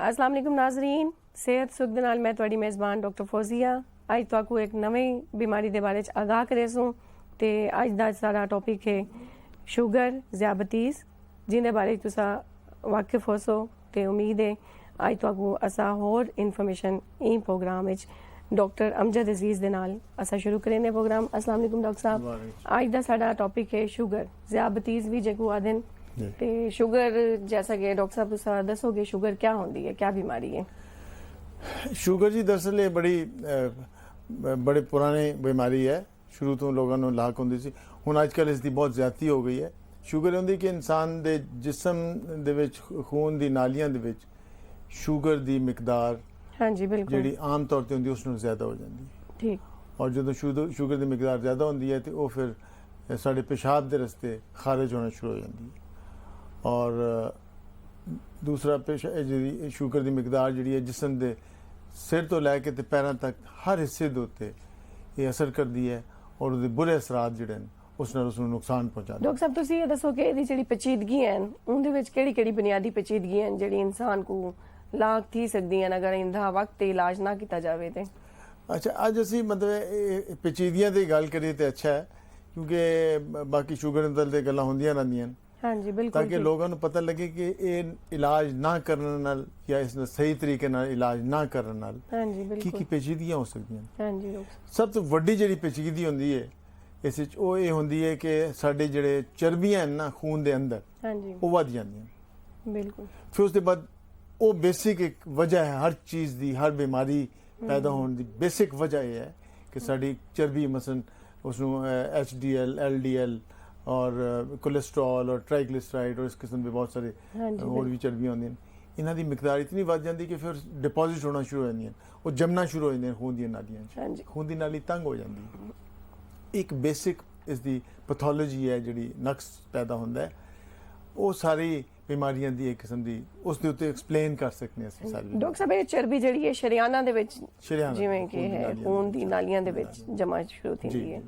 अस्सलाम वालेकुम नाजरीन, सेहत सुख दे नाल मैं तुहाडी मेज़बान डॉक्टर फौजिया अज तुहानू एक नवी बीमारी के बारे आगाह करे सूँ ते अज दा सारा टॉपिक है शुगर ज़ियाबतीस, जिंदे बारे तुसा वाकिफ हो सो ते उम्मीद है अज तुहानू असा होर इन्फॉर्मेशन इन प्रोग्राम डॉक्टर अमजद अजीज़ दे नाल असा शुरू करेंगे प्रोग्राम। अस्सलाम वालेकुम डॉक्टर साहब, अज दा साडा टॉपिक है शुगर ज़ियाबतीस भी जेको आदन ते शुगर, जैसा कि डॉक्टर साहब तुसा दसोगे शुगर क्या होती है, क्या बीमारी है? शुगर जी दरअसल ये बड़े पुरानी बीमारी है, शुरू तो लोगों को लाक होंदी सी, हुण अजकल इसकी बहुत ज़्यादती हो गई है। शुगर होंदी कि इंसान दे जिसम दे विच खून दी नालियां दे विच शुगर दी मिकदार हाँ जी बिल्कुल जिहड़ी आम तौर ते होंदी उसनों ज़्यादा हो जाती है। ठीक। और जो शुगर की मिकदार ज़्यादा होंदी है तो वो फिर साढ़े पेशाब के रस्ते खारिज होना शुरू हो जाती है। और दूसरा जी शुगर की मिकदार जी है जिसम के सिर तो लैके तो पैरों तक हर हिस्से के उत्ते ये असर करती है और उसके बुरे असरात जिहड़े उस नुकसान पहुँचाते। डॉक्टर साहब तुसीं ये दसो कि इहदी जिहड़ी पेचीदगी हैं उहदे विच किहड़ी बुनियादी पेचीदगी हैं जिहड़ी इंसान को लाग थी सकदी हैं अगर इंदा वक्त इलाज ना किया जाए तो? अच्छा, अज असी मतलब पेचीदगियां की गल करिए तो अच्छा है, क्योंकि बाकी शुगर अंदर तो गल्लां होंदियां रहिंदियां हाँ जी बिल्कुल, ताकि लोगों को पता लगे कि ये इलाज ना करने नाल या इस सही तरीके नाल इलाज ना करने नाल हाँ जी बिल्कुल की पेचीदगियां हो सकदियां। हाँ जी डॉक्टर सब तो वड्डी जिहड़ी पेचीदगी होंदी है इस विच वो ये होंदी है कि साडे जिहड़े चर्बियां हैं ना खून दे अंदर हाँ जी वो वध जांदियां, बिल्कुल। फिर उसके बाद वो बेसिक एक वजह है हर चीज़ की, हर बीमारी पैदा होने की बेसिक वजह यह है कि साड़ी चर्बी मसलन उसनों HDL LDL और कोलेस्ट्रॉल और ट्राइग्लिसराइड और इस किस्म के बहुत सारे और भी चर्बियां होंदी इन्हां दी मिकदार इतनी वध जाती कि फिर डिपॉजिट होना शुरू हो जांदियां, वो जमना शुरू हो जांदियां खून दी नालियां च, खून दी नाली तंग हो जाती है। एक बेसिक इसकी पैथोलॉजी है जिहड़ी नक्स पैदा होंदा है, वो सारी बीमारियां दी एक किस्म दी उसदे उत्ते एक्सप्लेन कर सकते हैं असीं सारी। डॉक्टर साहब ये चर्बी जिहड़ी है शरियाना दे विच जिवें कि है खून दी नालियां दे विच जमा शुरू थींदी है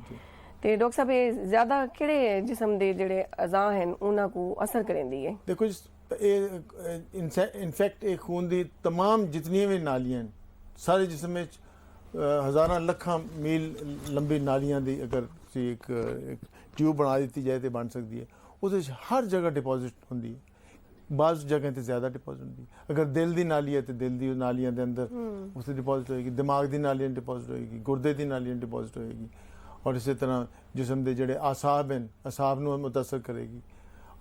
ते डॉक्टर साहब ये ज्यादा किहड़े जिस्म दे जिहड़े अज़ा हैं उन्हां को असर करेंदी है? देखो इनफैक्ट ये खून दी तमाम जितनी भी नालियां सारे जिस्म में हज़ारां लखां मील लंबी नालियां दी अगर एक ट्यूब बना दी जाए तो बन सकती है, उस हर जगह डिपॉजिट होंदी है, बाज़ जगह तो ज़्यादा डिपॉजिट होंदी है। अगर दिल की नाली है तो दिल की नालियां के अंदर उससे डिपॉजिट होएगी, दिमाग की नालियां डिपॉजिट होएगी, गुर्दे की नालियां डिपॉजिट होएगी, और इस तरह जिसम के जोड़े आसाब हैं आसाब को मुतासर करेगी,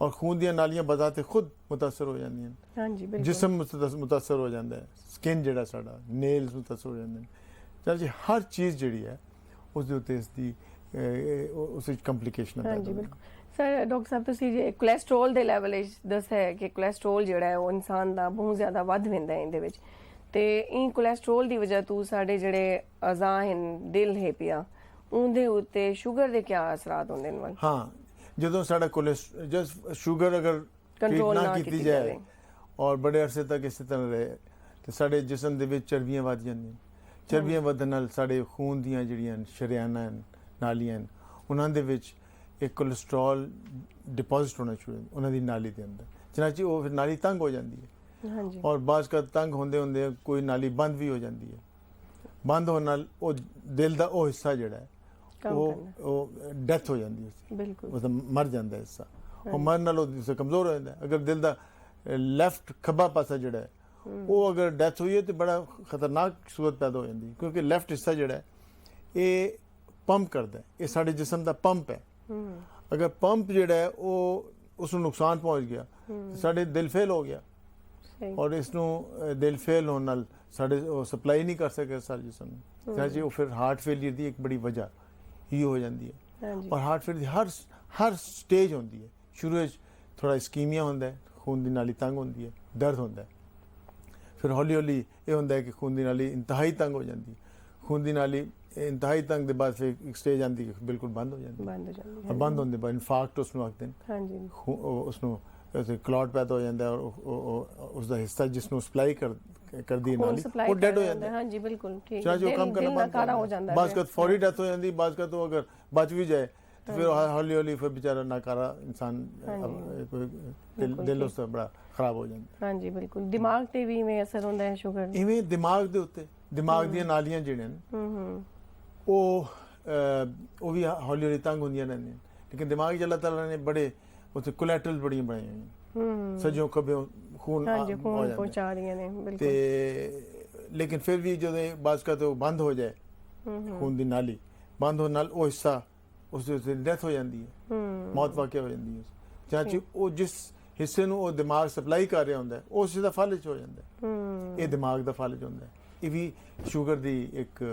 और खून दी नालियां बजाते खुद मुतासर हो जाती हैं, जिसम मुतासर हो जाता है, स्किन जोड़ा साड़ा नेल्स मुतासर हो जाते हैं। चल जी हर चीज़ जी है उसके उत्ते इसकी उस कंप्लीकेशन। हाँ जी बिल्कुल सर। डॉक्टर साहब तुसीं जे कोलेस्ट्रोल दे लैवल दस है कि कोलेस्ट्रोल जिहड़ा है वो इंसान दा बहुत ज़्यादा वध वेंदा है इहदे विच, ते इन कोलेस्ट्रोल दी वजह तो साडे जिहड़े अज़ा हैं दिल है पिया उहदे उत्ते शुगर दे क्या असरात होंदे न? हाँ, जदों साडा कोलेस्ट्रोल शुगर अगर कंट्रोल ना की जाए और बड़े अरसे तक इस तरह रहे तो साडे जिस्म दे विच चर्बियां वध जांदियां, चर्बियां वधन नाल साडे खून दियां जिहड़ियां शरियाना नालियां उन्हां दे विच एक कोलेस्ट्रॉल डिपॉजिट होना शुरू उन्हां दी नाली के अंदर, चनाची वो फिर नाली तंग हो जाती है। हाँ जी। और बाज़ का तंग होंदे होंदे कोई नाली बंद भी हो जाती है, बंद होने नाल वो दिल का वो हिस्सा जिहड़ा है वो डेथ हो जाती है, बिल्कुल मतलब मर जाता है हिस्सा, और मरन नाल वो कमज़ोर हो जाता है। अगर दिल का लैफ्ट खब्बा पासा जिहड़ा है वो अगर डेथ हुई है तो बड़ा खतरनाक सूरत पैदा हो जाती है, क्योंकि लैफ्ट हिस्सा जिहड़ा है ये पंप करता है, ये साडे जिस्म का पंप है। अगर पंप जिहड़ा है वो उसनूं नुकसान पहुंच गया तो साडे दिल फेल हो गया, और इसनूं दिल फेल होने नाल साडे सप्लाई नहीं कर सके सारे जिस्म में, वो फिर हार्ट फेलियर की एक बड़ी वजह ही हो जाती है। और हार्ट फेलियर हर स्टेज होती है, शुरू में थोड़ा इस्कीमिया होंदा है, खून की नाली तंग होती है, दर्द होता है, फिर हौली हौली ये होंदा है कि खून की नाली इंतहाई तंग हो जाती है, खून की नाली इंतहाई तंग के बाद फिर एक स्टेज आती है बिल्कुल बंद हो जाती है, और बंद होने के बाद इन्फार्क्ट उसनूं आखदे न, उसनूं क्लॉट पैदा हो जाता है और उसका हिस्सा जिसनों सप्लाई कर दी नाली वो डेड हो जाता है। हाँ जी बिल्कुल ठीक है, जो काम करना बंद हो जाता है, बाज़ का फौरी डेथ हो जाती है, बाज़ का तो अगर बच भी जाए तो फिर हौली हौली फिर बेचारा नाकारा इंसान दिल उसका बड़ा खराब हो जाता। हाँ जी बिल्कुल। दिमाग ते भी में असर होता है शुगर इवें दिमाग दे उत्ते दिमाग ਦੀਆਂ ਨਾਲੀਆਂ ਜਿਹੜੀਆਂ ਨੇ ਉਹ ਵੀ ਹੌਲੀ ਹੌਲੀ ਤੰਗ ਹੁੰਦੀਆਂ ਰਹਿੰਦੀਆਂ ਲੇਕਿਨ ਦਿਮਾਗ 'ਚ ਅੱਲਾਹ ਤਾਲਾ ਨੇ ਬੜੇ ਉੱਥੇ ਕੋਲੈਟਰਲ ਬੜੀਆਂ ਬਣਾਈਆਂ ਹੋਈਆਂ ਸੱਜੋਂ ਖੱਬਿਓਂ ਖੂਨ ਪਹੁੰਚਾ ਰਹੀਆਂ ਨੇ ਬਿਲਕੁਲ ਤੇ ਲੇਕਿਨ ਫਿਰ ਵੀ ਜਦੋਂ ਬਾਜ਼ ਕਾ ਤੋਂ ਬੰਦ ਹੋ ਜਾਏ ਖੂਨ ਦੀ ਨਾਲੀ ਬੰਦ ਹੋਣ ਨਾਲ ਉਹ ਹਿੱਸਾ ਉਸ ਦੇ ਉੱਤੇ ਡੈਥ ਹੋ ਜਾਂਦੀ ਹੈ ਮੌਤ ਵਾਕਿਆ ਹੋ ਜਾਂਦੀ ਹੈ ਚਾਚੀ ਉਹ ਜਿਸ ਹਿੱਸੇ ਨੂੰ ਉਹ ਦਿਮਾਗ ਸਪਲਾਈ ਕਰ ਰਿਹਾ ਹੁੰਦਾ ਉਸ ਦਾ ਫਾਲਜ ਹੋ ਜਾਂਦਾ ਇਹ ਦਿਮਾਗ ਦਾ ਫਾਲਜ ਹੁੰਦਾ ਇਹ ਵੀ ਸ਼ੂਗਰ ਦੀ ਇੱਕ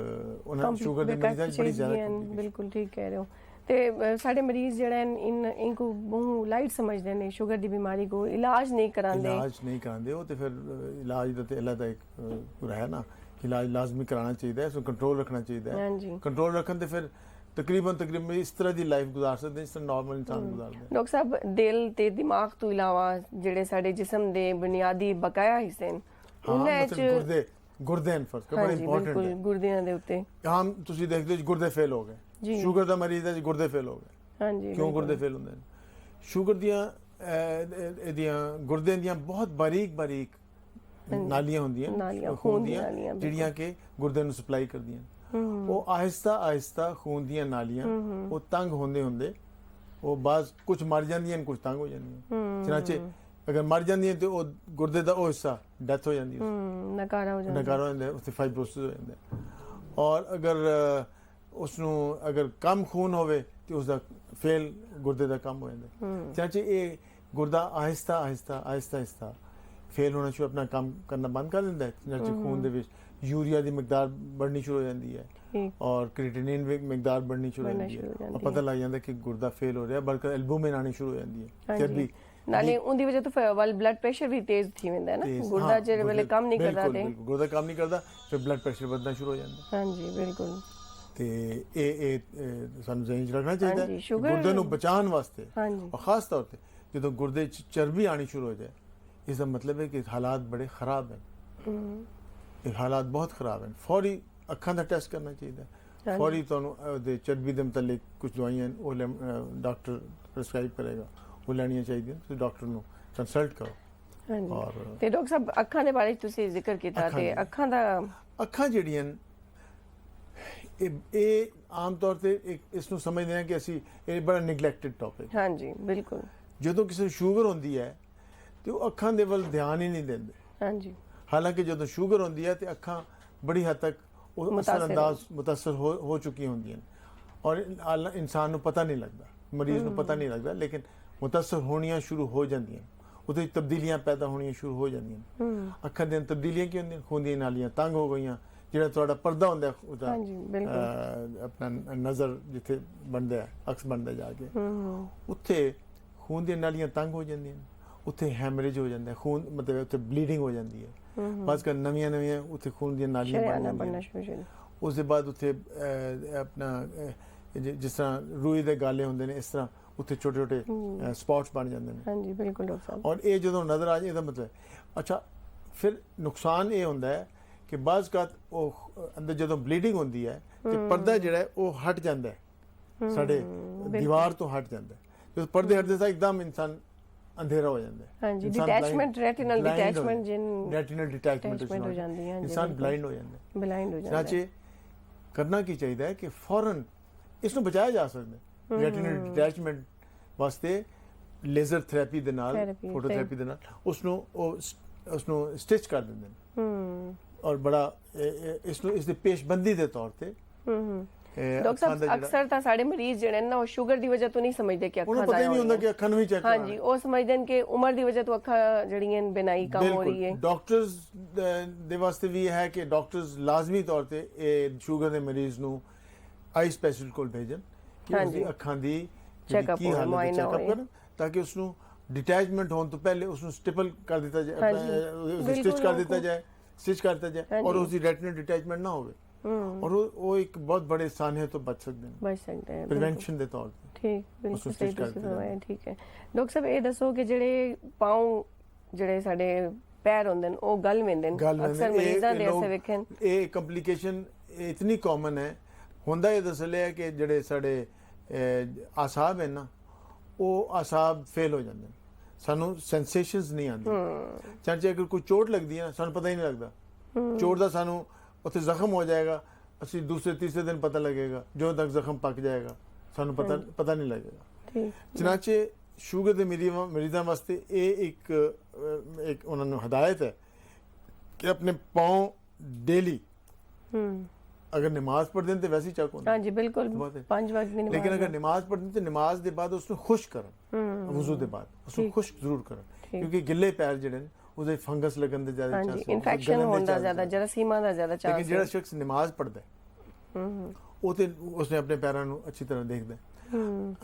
ਉਹਨਾਂ ਸ਼ੂਗਰ ਦੇ ਮਰੀਜ਼ਾਂ 'ਚ ਬੜੀ ਜ਼ਿਆਦਾ ਬਿਲਕੁਲ ਠੀਕ ਕਹਿ ਰਹੇ ਹੋ ਤੇ ਸਾਡੇ ਮਰੀਜ਼ ਜਿਹੜਾ ਇनको ਬਹੁਤ ਲਾਈਟ ਸਮਝਦੇ ਨੇ ਸ਼ੂਗਰ ਦੀ ਬਿਮਾਰੀ को ਇਲਾਜ ਨਹੀਂ ਕਰਾਉਂਦੇ ਡਾਕਟਰ ਸਾਹਿਬ ਦਿਲ ਤੇ ਦਿਮਾਗ ਤੋਂ ਇਲਾਵਾ ਜਿਹੜੇ ਸਾਡੇ ਜਿਸਮ ਦੇ ਬੁਨਿਆਦੀ ਬਕਾਇਆ ਹਿੱਸੇ ਨੇ ਉਹਨਾਂ 'ਚ ਗੁਰਦੇ ਨੇ ਫਰਕ ਬੜਾ ਇੰਪੋਰਟੈਂਟ ਹੈ ਗੁਰਦਿਆਂ ਦੇ ਉੱਤੇ ਆਮ ਤੁਸੀਂ ਦੇਖਦੇ ਹੋ ਗੁਰਦੇ ਫੇਲ ਹੋ ਗਏ ਸ਼ੂਗਰ ਦਾ ਮਰੀਜ਼ ਹੈ ਜੀ ਗੁਰਦੇ ਫੇਲ ਹੋ ਗਏ ਹਾਂਜੀ ਕਿਉਂ ਗੁਰਦੇ ਫੇਲ ਹੁੰਦੇ ਨੇ ਸ਼ੂਗਰ ਦੀਆਂ ਇਹਦੀਆਂ ਗੁਰਦਿਆਂ ਦੀਆਂ ਬਹੁਤ ਬਾਰੀਕ ਨਾਲੀਆਂ ਹੁੰਦੀਆਂ ਖੂਨ ਦੀਆਂ ਜਿਹੜੀਆਂ ਕਿ ਗੁਰਦੇ ਨੂੰ ਸਪਲਾਈ ਕਰਦੀਆਂ ਉਹ ਆਹਿਸਤਾ ਖੂਨ ਦੀਆਂ ਨਾਲੀਆਂ ਉਹ ਤੰਗ ਹੁੰਦੇ ਉਹ ਬਾਜ਼ ਕੁਝ ਮਰ ਜਾਂਦੀਆਂ ਨੇ ਕੁਝ ਤੰਗ ਹੋ ਜਾਂਦੀਆਂ ਚਨਾਚੇ ਅਗਰ ਮਰ ਜਾਂਦੀਆਂ ਤੇ ਉਹ ਗੁਰਦੇ ਦਾ ਉਹ ਹਿੱਸਾ ਡੈਥ ਹੋ ਜਾਂਦੀ ਹੈ ਨਕਾਰਾ ਹੋ ਜਾਂਦਾ ਉੱਥੇ ਫਾਈਬਰੋਸਿਸ ਹੋ ਜਾਂਦਾ ਔਰ ਅਗਰ ਉਸ ਨੂੰ ਅਗਰ ਕਮ ਖੂਨ ਹੋਵੇ ਤੇ ਉਸ ਦਾ ਫੇਲ ਗੁਰਦੇ ਦਾ ਕੰਮ ਹੋ ਜਾਂਦਾ ਚਾਚੇ ਇਹ ਗੁਰਦਾ ਆਹਿਸਤਾ ਫੇਲ ਹੋਣਾ ਸ਼ੁਰੂ ਆਪਣਾ ਕੰਮ ਕਰਨਾ ਬੰਦ ਕਰ ਦਿੰਦਾ ਹੈ ਚਾਚੇ ਖੂਨ ਦੇ ਵਿੱਚ यूरिया की मिकदार बढ़नी शुरू हो जाती है और क्रिएटिनिन की मिकदार बढ़नी शुरू हो जाती है और पता लग जाता है कि गुर्दा फेल हो रहा है बल्कि एल्बुमिन आनी शुरू हो जाती है चर्बी नाले उनकी वजह तो वाल ब्लड प्रेशर भी तेज थी वेंदा है ना गुर्दा जेरे वेले काम नहीं करदा ते गुर्दा काम नहीं करदा फिर ब्लड प्रेशर बढ़ना शुरू हो जाता है हां जी बिल्कुल ते ए ਸਾਨੂੰ ਜ਼ਹਿਨ 'ਚ ਰੱਖਣਾ ਚਾਹੀਦਾ ਹੈ ਗੁਰਦੇ ਨੂੰ ਬਚਾਉਣ ਵਾਸਤੇ और खास तौर ਤੇ ਜਦੋਂ ਗੁਰਦੇ 'ਚ ਚਰਬੀ ਆਣੀ ਸ਼ੁਰੂ ਹੋ ਜਾਏ ਇਸ ਦਾ ਮਤਲਬ ਹੈ ਕਿ ਹਾਲਾਤ ਬੜੇ ਖਰਾਬ ਹਨ ਹਾਲਾਤ ਬਹੁਤ ਖਰਾਬ ਹਨ ਫੌਰੀ ਅੱਖਾਂ ਦਾ ਟੈਸਟ ਕਰਨਾ ਚਾਹੀਦਾ ਫੌਰੀ ਤੁਹਾਨੂੰ ਦੇ ਚਰਬੀ ਦੇ ਮੁਤਲਕ ਕੁਝ ਦਵਾਈਆਂ ਉਹ ਡਾਕਟਰ ਪ੍ਰੈਸਕ੍ਰਾਈਬ ਕਰੇਗਾ ਉਹ ਲੈਣੀਆਂ ਚਾਹੀਦੀਆਂ ਤੁਸੀਂ ਡਾਕਟਰ ਨੂੰ ਕੰਸਲਟ ਕਰੋ ਔਰ ਤੇ ਡਾਕਟਰ ਸਾਹਿਬ ਅੱਖਾਂ ਦੇ ਬਾਰੇ ਤੁਸੀਂ ਜ਼ਿਕਰ ਕੀਤਾ ਤੇ ਅੱਖਾਂ ਜਿਹੜੀਆਂ ਇਹ ਆਮ ਤੌਰ ਤੇ ਇਸ ਨੂੰ ਸਮਝਦੇ ਹਾਂ ਕਿ ਅਸੀਂ ਇਹ ਬੜਾ ਨੈਗਲੈਕਟਡ ਟੌਪਿਕ ਹਾਂਜੀ ਬਿਲਕੁਲ ਜਦੋਂ ਕਿਸੇ ਨੂੰ ਸ਼ੂਗਰ ਹੁੰਦੀ ਹੈ ਤੇ ਉਹ ਅੱਖਾਂ ਦੇ ਵੱਲ ਧਿਆਨ ਹੀ ਨਹੀਂ ਦਿੰਦੇ ਹਾਂਜੀ ਹਾਲਾਂਕਿ ਜਦੋਂ ਸ਼ੂਗਰ ਹੁੰਦੀ ਹੈ ਤੇ ਅੱਖਾਂ ਬੜੀ ਹੱਦ ਤੱਕ ਉਹ ਅਸਰਅੰਦਾਜ਼ ਮੁਤਾਸਰ ਹੋ ਚੁੱਕੀਆਂ ਹੁੰਦੀਆਂ ਔਰ ਇਨਸਾਨ ਨੂੰ ਪਤਾ ਨਹੀਂ ਲੱਗਦਾ ਮਰੀਜ਼ ਨੂੰ ਪਤਾ ਨਹੀਂ ਲੱਗਦਾ ਲੇਕਿਨ ਮੁਤਾਸਰ ਹੋਣੀਆਂ ਸ਼ੁਰੂ ਹੋ ਜਾਂਦੀਆਂ ਉਹਦੇ ਤਬਦੀਲੀਆਂ ਪੈਦਾ ਹੋਣੀਆਂ ਸ਼ੁਰੂ ਹੋ ਜਾਂਦੀਆਂ ਅੱਖਾਂ ਦੀਆਂ ਤਬਦੀਲੀਆਂ ਕੀ ਹੁੰਦੀਆਂ ਖੂਨ ਦੀਆਂ ਨਾਲੀਆਂ ਤੰਗ ਹੋ ਗਈਆਂ ਜਿਹੜਾ ਤੁਹਾਡਾ ਪਰਦਾ ਹੁੰਦਾ ਉਹਦਾ ਆਪਣਾ ਨਜ਼ਰ ਜਿੱਥੇ ਬਣਦਾ ਹੈ ਅਕਸ ਬਣਦਾ ਜਾ ਕੇ ਉੱਥੇ ਖੂਨ ਦੀਆਂ ਨਾਲੀਆਂ ਤੰਗ ਹੋ ਜਾਂਦੀਆਂ ਉੱਥੇ ਹੈਮਰੇਜ ਹੋ ਜਾਂਦਾ ਖੂਨ ਮਤਲਬ ਉੱਥੇ ਬਲੀਡਿੰਗ ਹੋ ਜਾਂਦੀ ਹੈ ਬਸ ਕਰ ਨਵੀਆਂ ਉੱਥੇ ਖੂਨ ਦੀਆਂ ਨਾਲੀਆਂ ਬਣਨਾ ਸ਼ੁਰੂ ਉਸ ਦੇ ਬਾਅਦ ਉੱਥੇ ਆਪਣਾ ਜਿਸ ਤਰ੍ਹਾਂ ਰੂਈ ਦੇ ਗਾਲੇ ਹੁੰਦੇ ਨੇ ਇਸ ਤਰ੍ਹਾਂ ਉੱਥੇ ਛੋਟੇ ਸਪੌਟਸ ਬਣ ਜਾਂਦੇ ਨੇ ਹਾਂਜੀ ਬਿਲਕੁਲ ਡਾਕਟਰ ਸਾਹਿਬ ਔਰ ਇਹ ਜਦੋਂ ਨਜ਼ਰ ਆ ਜਾਏ ਇਹਦਾ ਮਤਲਬ ਅੱਛਾ ਫਿਰ ਨੁਕਸਾਨ ਇਹ ਹੁੰਦਾ ਹੈ ਕਿ ਬਾਜ਼ ਕਾਤ ਉਹ ਅੰਦਰ ਜਦੋਂ ਬਲੀਡਿੰਗ ਹੁੰਦੀ ਹੈ ਤੇ ਪਰਦਾ ਜਿਹੜਾ ਉਹ ਹਟ ਜਾਂਦਾ ਹੈ ਸਾਡੇ ਦੀਵਾਰ ਤੋਂ ਹਟ ਜਾਂਦਾ ਹੈ ਜਦੋਂ ਪਰਦੇ ਹਟਦੇ ਤਾਂ ਇੱਕਦਮ ਇਨਸਾਨ ਅੰਧੇਰਾ ਹੋ ਜਾਂਦਾ ਹੈ ਹਾਂਜੀ detachment retinal detachment retinal detachment ਹੋ ਜਾਂਦੀ ਹੈ ਇਨਸਾਨ ਬਲਾਈਂਡ ਹੋ ਜਾਂਦਾ ਹੈ ਚਾਚੇ ਕਰਨਾ ਕੀ ਚਾਹੀਦਾ ਹੈ ਕਿ ਫੌਰਨ ਇਸ ਨੂੰ ਬਚਾਇਆ ਜਾ ਸਕਦਾ ਰੈਟਿਨਲ ਡਿਟੈਚਮੈਂਟ ਵਾਸਤੇ ਲੇਜ਼ਰ ਥੈਰੇਪੀ ਦੇ ਨਾਲ ਫੋਟੋਥੈਰੇਪੀ ਦੇ ਨਾਲ ਉਸ ਨੂੰ ਸਟਿਚ ਕਰ ਦਿੰਦੇ ਨੇ ਔਰ ਬੜਾ ਇਸ ਨੂੰ ਇਸ ਦੀ ਪੇਸ਼ਬੰਦੀ ਦੇ ਤੌਰ ਤੇ ਡਾਕਟਰ ਸਾਹਿਬ ਅਕਸਰ ਤਾਂ ਸਾਡੇ ਮਰੀਜ਼ ਜਿਹੜੇ ਨੇ ਉਹ ਸ਼ੂਗਰ ਦੀ ਵਜ੍ਹਾ ਤੋਂ ਨਹੀਂ ਸਮਝਦੇ ਕਿ ਅੱਖਾਂ ਪਤਾ ਹੀ ਨਹੀਂ ਹੁੰਦਾ ਕਿ ਅੱਖਾਂ ਨੂੰ ਵੀ ਚੈੱਕ ਕਰਨਾ ਹਾਂਜੀ ਉਹ ਸਮਝਦੇ ਨੇ ਕਿ ਉਮਰ ਦੀ ਵਜ੍ਹਾ ਤੋਂ ਅੱਖਾਂ ਜਿਹੜੀਆਂ ਬਿਨਾਈ ਕੰਮ ਹੋ ਰਹੀ ਹੈ ਡਾਕਟਰਸ ਦੇ ਵਾਸਤੇ ਵੀ ਹੈ ਕਿ ਡਾਕਟਰਸ ਲਾਜ਼ਮੀ ਤੌਰ ਤੇ ਇਹ ਸ਼ੂਗਰ ਦੇ ਮਰੀਜ਼ ਨੂੰ ਆਈ ਸਪੈਸ਼ਲਿਸਟ ਕੋਲ ਭੇਜਣ ਕਿ ਉਸਦੀ ਅੱਖਾਂ ਦੀ ਚੈੱਕਅਪ ਕਰਨ ਤਾਂ ਕਿ ਉਸ ਨੂੰ ਡਿਟੈਚਮੈਂਟ ਹੋਣ ਤੋਂ ਪਹਿਲੇ ਉਸ ਨੂੰ ਸਟਿਪਲ ਕਰ ਦਿੱਤਾ ਜਾਏ ਸਟਿਚ ਕਰ ਦਿੱਤਾ ਜਾਏ ਔਰ ਉਸਦੀ ਰੈਟਿਨਲ ਡਿਟੈਚਮੈਂਟ ਨਾ ਹੋਵੇ और वो एक बहुत बड़े सान्हे तो बच सकते हैं प्रिवेंशन ਦੇ ਤੌਰ ਤੇ ਠੀਕ ਬਿਲਕੁਲ ਸਹੀ ਤੁਸੀਂ ਠੀਕ ਹੈ ਡਾਕਟਰ ਸਾਹਿਬ ਇਹ ਦੱਸੋ ਕਿ ਜਿਹੜੇ ਪਾਉ ਜਿਹੜੇ ਸਾਡੇ ਪੈਰ ਹੁੰਦੇ ਨੇ ਉਹ ਗਲ ਵੰਦੇ ਨੇ ਅਕਸਰ ਮਰੀਜ਼ਾਂ ਦੇ ਐਸੇ ਵੇਖਣ ਇਹ ਕੰਪਲਿਕੇਸ਼ਨ ਇਤਨੀ ਕਾਮਨ ਹੈ ਹੁੰਦਾ ਇਹ ਦਸਲੇ ਹੈ ਕਿ ਜਿਹੜੇ ਸਾਡੇ ਆਸਾਬ ਹੈ ਨਾ ਉਹ ਆਸਾਬ ਫੇਲ ਹੋ ਜਾਂਦੇ ਨੇ, ਸਾਨੂੰ ਸੈਂਸੇਸ਼ਨਸ ਨਹੀਂ ਆਉਂਦੀਆਂ। ਚਾਹੇ ਅਗਰ ਕੋਈ ਚੋਟ ਲੱਗਦੀ ਹੈ ਸਾਨੂੰ ਪਤਾ ਹੀ ਨਹੀਂ ਲੱਗਦਾ, ਚੋਟ ਦਾ ਸਾਨੂੰ ਉੱਥੇ ਜ਼ਖਮ ਹੋ ਜਾਏਗਾ, ਅਸੀਂ ਦੂਸਰੇ ਤੀਸਰੇ ਦਿਨ ਪਤਾ ਲੱਗੇਗਾ, ਜਦੋਂ ਤੱਕ ਜ਼ਖਮ ਪੱਕ ਜਾਏਗਾ ਸਾਨੂੰ ਪਤਾ ਨਹੀਂ ਲੱਗੇਗਾ। ਚਨਾਚੇ ਸ਼ੂਗਰ ਦੇ ਮਰੀਜ਼ਾਂ ਵਾਸਤੇ ਇਹ ਇੱਕ ਉਹਨਾਂ ਨੂੰ ਹਦਾਇਤ ਹੈ ਕਿ ਆਪਣੇ ਪਾँव डेली अगर नमाज पढ़ते हैं तो वैसे ही चक होता हाँ जी बिल्कुल 5 वक्त की नमाज, लेकिन अगर नमाज पढ़ते हैं तो नमाज के बाद उसको खुश करन, वजू के बाद उसको खुश जरूर करन, क्योंकि गिले पैर जिहड़े ने ਉਹਦੇ ਫੰਗਸ ਲੱਗਣ ਦੇ ਜ਼ਿਆਦਾ ਚਾਂਸ ਹਾਂਜੀ ਇਨਫੈਕਸ਼ਨ ਹੋਣ ਦਾ ਜ਼ਿਆਦਾ ਜਰਾਸੀਮਾਂ ਦਾ ਜ਼ਿਆਦਾ ਚਾਂਸ। ਲੇਕਿਨ ਜਿਹੜਾ ਸ਼ਖਸ ਨਮਾਜ਼ ਪੜ੍ਹਦਾ ਹੈ ਉਹ ਤੇ ਉਸਨੇ ਆਪਣੇ ਪੈਰਾਂ ਨੂੰ ਅੱਛੀ ਤਰ੍ਹਾਂ ਦੇਖਦਾ ਹੈ।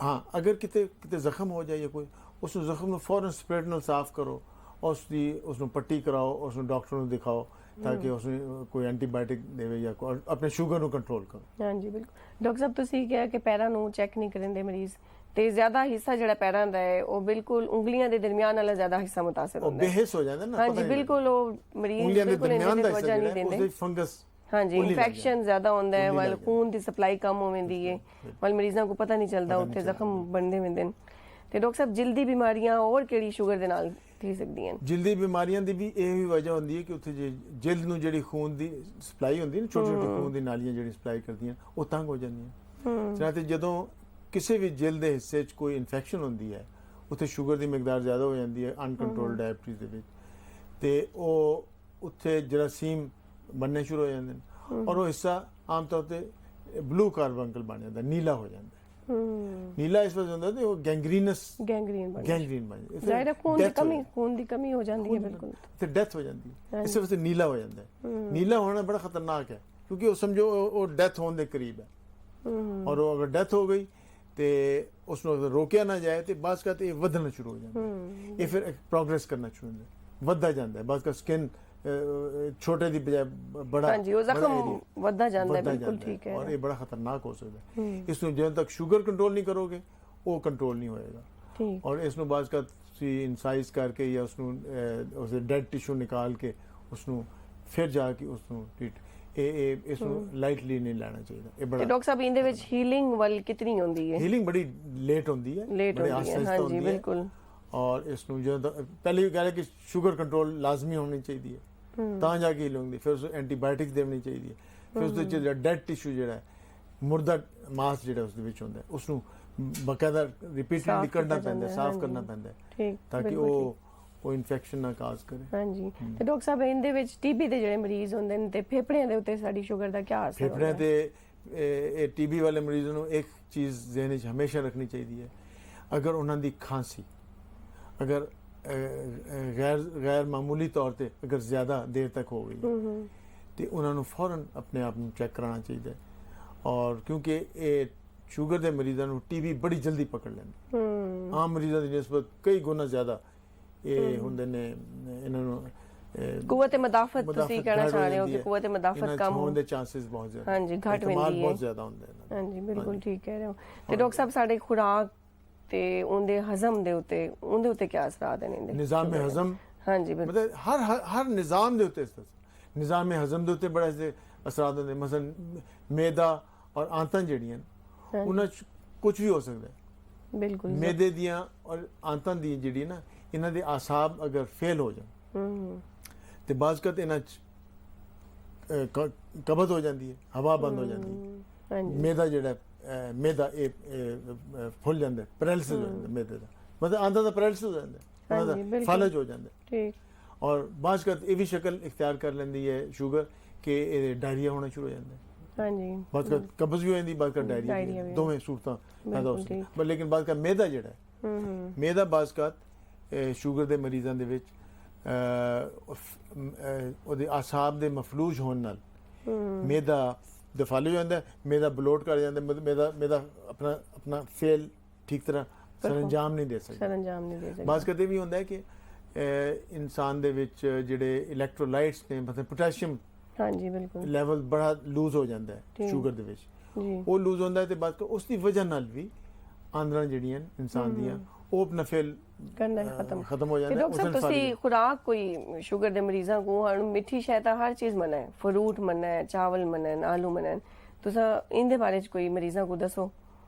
ਹਾਂ ਅਗਰ ਕਿਤੇ ਜ਼ਖਮ ਹੋ ਜਾਏ ਕੋਈ, ਉਸ ਨੂੰ ਜ਼ਖਮ ਨੂੰ ਫੌਰਨ ਸਪਿਰਿਟ ਨਾਲ ਸਾਫ਼ ਕਰੋ, ਉਸ ਨੂੰ ਪੱਟੀ ਕਰਾਓ, ਉਸ ਨੂੰ ਡਾਕਟਰ ਨੂੰ ਦਿਖਾਓ ताकि उसमें कोई एंटीबायोटिक देवे या अपने शुगर ਨੂੰ ਕੰਟਰੋਲ ਕਰੋ। ਹਾਂਜੀ ਬਿਲਕੁਲ। ਡਾਕਟਰ ਸਾਹਿਬ ਤੁਸੀਂ ਕਿਹਾ ਕਿ ਪੈਰਾਂ ਨੂੰ ਚੈੱਕ ਨਹੀਂ ਕਰਿੰਦੇ ਮਰੀਜ਼, ਤੇ ਜ਼ਿਆਦਾ ਹਿੱਸਾ ਜਿਹੜਾ ਪੈਰਾਂ ਦਾ ਹੈ ਉਹ ਬਿਲਕੁਲ ਉਂਗਲੀਆਂ ਦੇ ਦਰਮਿਆਨ ਵਾਲਾ ਜ਼ਿਆਦਾ ਹਿੱਸਾ ਮੁਤਾਸਰ ਹੁੰਦਾ ਹੈ, ਉਹ ਬੇਹਿੱਸ ਹੋ ਜਾਂਦਾ ਨਾ। ਹਾਂਜੀ ਬਿਲਕੁਲ, ਉਹ ਮਰੀਜ਼ ਬਿਲਕੁਲ ਇਹਦੇ ਤੇ ਵਜ੍ਹਾ ਨਹੀਂ ਦਿੰਦੇ, ਫੰਗਸ ਹਾਂਜੀ ਇਨਫੈਕਸ਼ਨ ਜ਼ਿਆਦਾ ਹੁੰਦਾ ਹੈ, ਵੱਲ ਖੂਨ ਦੀ ਸਪਲਾਈ ਕਮ ਹੋਵੇਂਦੀ ਹੈ, ਵੱਲ ਮਰੀਜ਼ਾਂ ਨੂੰ ਪਤਾ ਨਹੀਂ ਚੱਲਦਾ ਉੱਥੇ ਜ਼ਖਮ ਬਣਦੇ ਹੁੰਦੇ ਨੇ। ਤੇ ਡਾਕਟਰ ਸਾਹਿਬ ਜਲਦੀ ਬਿਮਾਰੀਆਂ ਹੋਰ ਕਿਹੜੀ ਸ਼ੂਗਰ ਦੇ ਨਾਲ ਥੀ ਸਕਦੀਆਂ? ਜਲਦੀ ਬਿਮਾਰੀਆਂ ਦੀ ਵੀ ਇਹ ਵੀ ਵਜ੍ਹਾ ਹੁੰਦੀ ਹੈ ਕਿ ਉੱਥੇ ਜੇ ਜਿਲਦ ਨੂੰ ਜਿਹੜੀ ਖੂਨ ਦੀ ਸਪਲਾਈ ਹੁੰਦੀ ਹੈ ਨਾ, ਛੋਟੀ ਛੋਟੀ ਖੂਨ ਦੀ ਨਾਲੀਆਂ ਜਿਹੜੀ ਸਪਲਾਈ ਕਰਦੀਆਂ ਉਹ ਤੰਗ ਹੋ ਜਾਂਦੀਆਂ। ਜਾਂ ਤੇ ਜਦੋਂ ਕਿਸੇ ਵੀ ਜਿਲਦ ਦੇ ਹਿੱਸੇ 'ਚ ਕੋਈ ਇਨਫੈਕਸ਼ਨ ਹੁੰਦੀ ਹੈ ਉੱਥੇ ਸ਼ੂਗਰ ਦੀ ਮਿਕਦਾਰ ਜ਼ਿਆਦਾ ਹੋ ਜਾਂਦੀ ਹੈ ਅਨਕੰਟਰੋਲਡ ਡਾਇਬਟੀਜ਼ ਦੇ ਵਿੱਚ, ਤੇ ਉਹ ਉੱਥੇ ਜਰਾਸੀਮ ਬਣਨੇ ਸ਼ੁਰੂ ਹੋ ਜਾਂਦੇ ਨੇ ਔਰ ਉਹ ਹਿੱਸਾ ਆਮ ਤੌਰ ਤੇ ਬਲੂ ਕਾਰਬੰਕਲ ਬਣ ਜਾਂਦਾ, ਨੀਲਾ ਹੋ ਜਾਂਦਾ। ਨੀਲਾ ਇਸ ਵਜ੍ਹਾ ਹੁੰਦਾ ਤੇ ਉਹ ਗੈਂਗਰੀਨ ਬਣ ਜਾਂਦਾ, ਜ਼ਾਹਿਰ ਖੂਨ ਦੀ ਕਮੀ ਹੋ ਜਾਂਦੀ ਹੈ, ਬਿਲਕੁਲ ਤੇ ਡੈਥ ਹੋ ਜਾਂਦੀ ਹੈ, ਇਸ ਵਾਸਤੇ ਨੀਲਾ ਹੋ ਜਾਂਦਾ ਹੈ। ਨੀਲਾ ਹੋਣਾ ਬੜਾ ਖਤਰਨਾਕ ਹੈ ਕਿਉਂਕਿ ਉਹ ਸਮਝੋ ਉਹ ਡੈਥ ਹੋਣ ਦੇ ਕਰੀਬ ਹੈ, ਔਰ ਉਹ ਅਗਰ ਡੈਥ ਹੋ ਗਈ ਤੇ ਉਸ ਨੂੰ ਰੋਕਿਆ ਨਾ ਜਾਏ ਤੇ ਬਾਅਦ ਕਾ ਇਹ ਵਧਣਾ ਸ਼ੁਰੂ ਹੋ ਜਾਂਦਾ, ਇਹ ਫਿਰ ਪ੍ਰੋਗਰੈਸ ਕਰਨਾ ਸ਼ੁਰੂ ਹੁੰਦਾ, ਵੱਧਦਾ ਜਾਂਦਾ ਹੈ, ਬਾਅਦ ਕਾ ਸਕਿਨ ਛੋਟੇ ਦੀ ਬਜਾਏ ਬੜਾ, ਹਾਂਜੀ ਉਹ ਜ਼ਖਮ ਵੱਧਦਾ ਜਾਂਦਾ ਹੈ, ਬਿਲਕੁਲ ਠੀਕ ਹੈ, ਔਰ ਇਹ ਬੜਾ ਖਤਰਨਾਕ ਹੋ ਸਕਦਾ ਹੈ। ਇਸ ਨੂੰ ਜਦੋਂ ਤੱਕ ਸ਼ੂਗਰ ਕੰਟਰੋਲ ਨਹੀਂ ਕਰੋਗੇ ਉਹ ਕੰਟਰੋਲ ਨਹੀਂ ਹੋਏਗਾ, ਔਰ ਇਸ ਨੂੰ ਬਾਅਦ ਕਾ ਤੁਸੀਂ ਇਨਸਾਈਜ਼ ਕਰਕੇ ਜਾਂ ਉਸ ਨੂੰ ਉਸਦੇ ਡੈਡ ਟਿਸ਼ੂ ਨਿਕਾਲ ਕੇ ਉਸ ਨੂੰ ਫਿਰ ਜਾ ਕੇ ਉਸ ਨੂੰ ਟ੍ਰੀਟ ਇਸ ਨੂੰ ਲਾਈਟਲੀ ਨਹੀਂ ਲੈਣਾ ਚਾਹੀਦਾ। ਇਹ ਬੜਾ ਡਾਕਟਰ ਸਾਹਿਬ ਇਹਦੇ ਵਿੱਚ ਹੀਲਿੰਗ ਵੱਲ ਕਿਤਨੀ ਹੁੰਦੀ ਹੈ? ਹੀਲਿੰਗ ਬੜੀ ਲੇਟ ਹੁੰਦੀ ਹੈ, ਹਾਂਜੀ ਬਿਲਕੁਲ। ਔਰ ਇਸ ਨੂੰ ਜਦੋਂ ਪਹਿਲੀ ਗੱਲ ਹੈ ਕਿ ਸ਼ੂਗਰ ਕੰਟਰੋਲ ਲਾਜ਼ਮੀ ਹੋਣੀ ਚਾਹੀਦੀ ਹੈ ਤਾਂ ਜਾ ਕੇ ਹੀਲਿੰਗ ਦੀ, ਫਿਰ ਉਸ ਐਂਟੀਬਾਇਓਟਿਕਸ ਦੇਣੀ ਚਾਹੀਦੀ ਹੈ, ਫਿਰ ਉਸ ਦੇ ਜਿਹੜਾ ਡੈਡ ਟਿਸ਼ੂ ਜਿਹੜਾ ਮੁਰਦਾ ਮਾਸ ਜਿਹੜਾ ਉਸ ਦੇ ਵਿੱਚ ਹੁੰਦਾ ਉਸ ਨੂੰ ਬਕਾਇਦਾ ਰਿਪੀਟਡਲੀ ਕਰਨਾ ਪੈਂਦਾ, ਸਾਫ਼ ਕਰਨਾ ਪੈਂਦਾ ਤਾਂ ਕਿ ਉਹ ਇਨਫੈਕਸ਼ਨ ਨਾ ਕਾਜ਼ ਕਰੇ। ਹਾਂਜੀ ਤੇ ਡਾਕਟਰ ਸਾਹਿਬ ਇਹਦੇ ਵਿੱਚ ਟੀਬੀ ਦੇ ਜਿਹੜੇ ਮਰੀਜ਼ ਹੁੰਦੇ ਨੇ ਤੇ ਫੇਫੜਿਆਂ ਦੇ ਉੱਤੇ ਸਾਡੀ ਸ਼ੂਗਰ ਦਾ ਕੀ ਅਸਰ ਹੁੰਦਾ ਹੈ? ਫੇਫੜਿਆਂ ਤੇ ਇਹ ਟੀਬੀ ਵਾਲੇ ਮਰੀਜ਼ਾਂ ਨੂੰ ਇੱਕ ਚੀਜ਼ ਜ਼ਿਹਨ 'ਚ ਹਮੇਸ਼ਾ ਰੱਖਣੀ ਚਾਹੀਦੀ ਹੈ, ਅਗਰ ਉਹਨਾਂ ਦੀ ਖਾਂਸੀ ਅਗਰ ਗੈਰ ਮਾਮੂਲੀ ਤੌਰ ਤੇ ਅਗਰ ਜ਼ਿਆਦਾ ਦੇਰ ਤੱਕ ਹੋ ਗਈ ਤੇ ਉਹਨਾਂ ਨੂੰ ਫੌਰਨ ਆਪਣੇ ਆਪ ਨੂੰ ਚੈੱਕ ਕਰਾਉਣਾ ਚਾਹੀਦਾ ਹੈ, ਔਰ ਕਿਉਂਕਿ ਇਹ ਸ਼ੂਗਰ ਦੇ ਮਰੀਜ਼ਾਂ ਨੂੰ ਟੀਬੀ ਬੜੀ ਜਲਦੀ ਪਕੜ ਲੈਂਦੀ, ਆਮ ਮਰੀਜ਼ਾਂ ਦੀ ਨਿਸਬਤ ਕਈ ਗੁਣਾ ਜ਼ਿਆਦਾ ਇਹ ਹੁੰਦੇ ਨੇ, ਇਹਨਾਂ ਨੂੰ ਕੁਵਤ ਮਦਾਫਤ ਤੁਸੀਂ ਕਹਿਣਾ ਚਾਹ ਰਹੇ ਹੋ ਕਿ ਕੁਵਤ ਮਦਾਫਤ ਕਮ ਹੋਣ ਦੇ ਚਾਂਸਸ ਬਹੁਤ ਜ਼ਿਆਦਾ, ਹਾਂਜੀ ਘਟ ਹੁੰਦੀ ਹੈ, ਬਹੁਤ ਜ਼ਿਆਦਾ ਹੁੰਦੇ ਨੇ। ਹਾਂਜੀ ਬਿਲਕੁਲ ਠੀਕ ਕਹਿ ਰਹੇ ਹੋ। ਤੇ ਡਾਕਟਰ ਸਾਹਿਬ ਸਾਡੇ ਖੁਰਾਕ ਤੇ ਉਹਦੇ ਹਜ਼ਮ ਦੇ ਉੱਤੇ ਕੀ ਅਸਰਾਤ ਨੇ? ਨਿਜ਼ਾਮ ਹਜ਼ਮ, ਹਾਂਜੀ ਮਤਲਬ ਹਰ ਨਿਜ਼ਾਮ ਦੇ ਉੱਤੇ, ਨਿਜ਼ਾਮ ਹਜ਼ਮ ਦੇ ਉੱਤੇ ਬੜੇ ਅਸਰਾਤ ਹੁੰਦੇ, ਮਸਲਨ ਮੈਦਾ ਔਰ ਆਂਤਾਂ ਜਿਹੜੀਆਂ ਉਹਨਾਂ 'ਚ ਕੁਝ ਵੀ ਹੋ ਸਕਦਾ ਹੈ, ਬਿਲਕੁਲ ਮੈਦੇ ਦੀਆਂ ਔਰ ਆਂਤਾਂ ਦੀ ਜਿਹੜੀ ਨਾ ਇਹਨਾਂ ਦੇ ਆਸਾਬ ਅਗਰ ਫੇਲ ਹੋ ਜਾਣ ਤੇ ਬਾਜ਼ ਕਤ ਇਹਨਾਂ 'ਚ ਕਬਜ਼ ਹੋ ਜਾਂਦੀ ਹੈ, ਹਵਾ ਬੰਦ ਹੋ ਜਾਂਦੀ ਹੈ, ਮੈਦਾ ਜਿਹੜਾ ਮੈਦਾ ਇਹ ਫੁੱਲ ਜਾਂਦਾ, ਪੈਰਾਲਿਸਿਸ ਹੋ ਜਾਂਦਾ ਮੈਦੇ ਦਾ, ਮਤਲਬ ਆਂਤਾਂ ਦਾ ਪੈਰਾਲਿਸਿਸ ਹੋ ਜਾਂਦਾ, ਉਹਨਾਂ ਦਾ ਫਲਜ ਹੋ ਜਾਂਦਾ, ਠੀਕ। ਔਰ ਬਾਜ਼ ਕਤ ਇਹ ਵੀ ਸ਼ਕਲ ਇਖਤਿਆਰ ਕਰ ਲੈਂਦੀ ਹੈ ਸ਼ੂਗਰ ਕਿ ਇਹ ਡਾਇਰੀਆ ਹੋਣਾ ਸ਼ੁਰੂ ਹੋ ਜਾਂਦਾ, ਹਾਂਜੀ ਬਾਜ਼ ਕਤ ਕਬਜ਼ ਵੀ ਹੋ ਜਾਂਦੀ, ਬਾਜ਼ ਕਤ ਡਾਇਰੀਆ, ਦੋਵੇਂ ਸੂਰਤਾਂ ਪੈਦਾ ਹੋ ਸਕਦੀਆਂ। ਪਰ ਲੇਕਿਨ ਬਾਜ਼ ਕਤ ਮੈਦਾ ਜਿਹੜਾ ਮੈਦਾ ਬਾਜ਼ ਕਤ ਸ਼ੂਗਰ ਦੇ ਮਰੀਜ਼ਾਂ ਦੇ ਵਿੱਚ ਉਹਦੇ ਆਸਾਬ ਦੇ ਮਫਲੂਜ ਹੋਣ ਨਾਲ ਮੈਦਾ ਦਫਾਲ ਹੋ ਜਾਂਦਾ, ਮੈਦਾ ਬਲੋਟ ਕਰ ਜਾਂਦਾ, ਮੈਦਾ ਆਪਣਾ ਫੇਲ ਠੀਕ ਤਰ੍ਹਾਂ ਸਰੰਜਾਮ ਨਹੀਂ ਦੇ ਸਕਦਾ। ਬਾਜ਼ ਕਦੇ ਵੀ ਹੁੰਦਾ ਹੈ ਕਿ ਇਨਸਾਨ ਦੇ ਵਿੱਚ ਜਿਹੜੇ ਇਲੈਕਟ੍ਰੋਲਾਈਟਸ ਨੇ, ਮਤਲਬ ਪੋਟਾਸ਼ੀਅਮ, ਹਾਂਜੀ ਬਿਲਕੁਲ ਲੈਵਲ ਬੜਾ ਲੂਜ਼ ਹੋ ਜਾਂਦਾ ਹੈ ਸ਼ੂਗਰ ਦੇ ਵਿੱਚ, ਉਹ ਲੂਜ਼ ਹੁੰਦਾ ਹੈ ਤੇ ਬਾਅਦ ਉਸ ਦੀ ਵਜ੍ਹਾ ਨਾਲ ਵੀ ਆਂਦਰਾਂ ਜਿਹੜੀਆਂ ਇਨਸਾਨ ਦੀਆਂ ਉਹ ਆਪਣਾ ਫੇਲ ਕਰਨਾ ਖਤਮ ਹੋ ਜਾਂਦਾ ਹੈ। ਡਾਕਟਰ ਸਾਹਿਬ ਤੁਸੀਂ ਖੁਰਾਕ ਕੋਈ ਸ਼ੂਗਰ ਦੇ ਮਰੀਜ਼ਾਂ ਕੋ ਮਿੱਠੀ ਸ਼ੈ ਤਾਂ ਹਰ ਚੀਜ਼ ਮਨਾ ਹੈ, ਫਰੂਟ ਮਨਾ ਹੈ, ਚਾਵਲ ਮਨਾ ਹੈ, ਆਲੂ ਮਨਾ ਹੈ, ਤੁਸੀਂ ਇਹਦੇ ਬਾਰੇ ਚ ਕੋਈ ਮਰੀਜ਼ਾਂ ਕੋ ਦੱਸੋ?